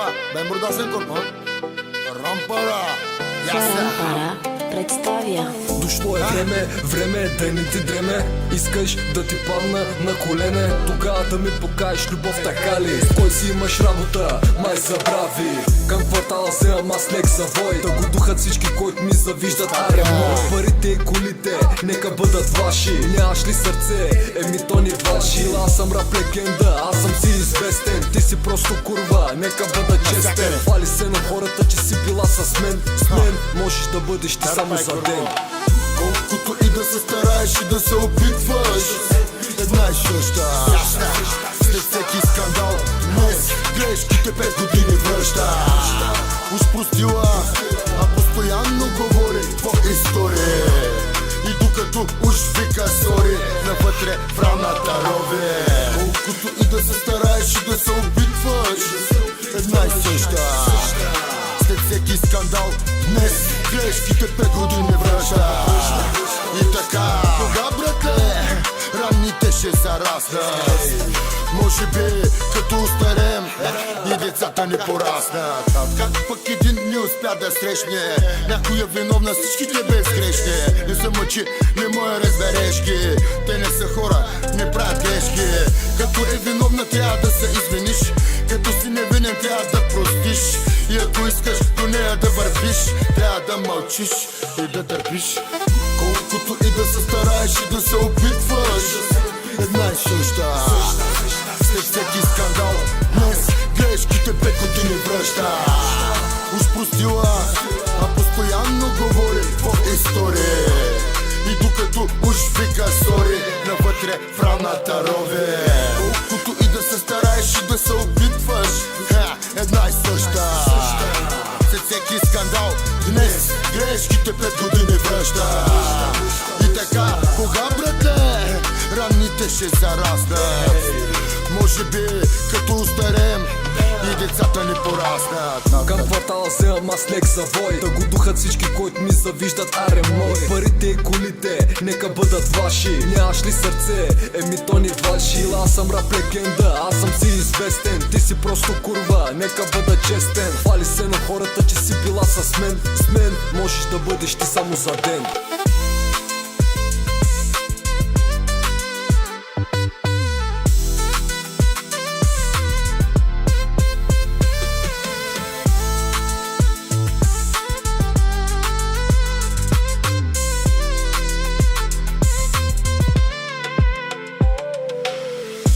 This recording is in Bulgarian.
Ама, бе мурдасен корпор. Рампара. Рампара представя. Дошло е време е да не ти дреме. Искаш да ти падна на колене, тогава да ми покажеш любов, така ли? Кой си имаш работа, май забрави. Към квартала вземам аз лек завой, да го духат всички, които ми завиждат. Аре мой, парите и колите, нека бъдат ваши. Нямаш ли сърце? Еми то ни ваши. Аз съм рап легенда, аз съм си известен. Ти си просто курва, нека бъда честен. Хвали се на хората, че си била с мен. С мен можеш да бъдеш ти само за ден. Колкото и да се стараеш и да се опитваш, една и съща. След всеки скандал, днес грешките 5 години връщаш. Уж простила, а постоянно говори по история. И докато уж вика сори, навътре в раната рове. Колкото и да се стараеш и да се опитваш, една и съща. След всеки скандал, днес грешките 5 години връщаш. И така, кога брате, ранните ще зараснат. Може би, като устарем и децата ни пораснат. Как пък един не успя да срещне някоя виновна, всичките безгрешни. Не се мъчи, не моя разберешки. Те не са хора, не правят грешки. Като е виновна, трябва да се извиниш. Като си невинен, трябва да простиш. И ако искаш до нея да вървиш, трябва да мълчиш и да търпиш. Колкото и да се стараеш и да се опитваш, една и съща. След всеки скандал, днес грешките 5 години връщаш. Уж простила, а постоянно говори по история. И докато уж вика сори, навътре в раната рове. Колкото и да се стараеш и да се опитваш, една и съща. След всеки скандал, днес грешките 5 години връщаш. И така, кога брате, ранните ще зараснат. Може би, като устарем и децата ни пораснат. Към квартала вземам аз лек завой, да го духат всички, които ми завиждат. Аре мой, парите и колите, нека бъдат ваши. Нямаш ли сърце? Еми то ни ваши. Аз съм рап легенда, аз съм си известен. Ти си просто курва, нека бъда честен. Хвали се на хората, че си била с мен. С мен можеш да бъдеш ти само за ден.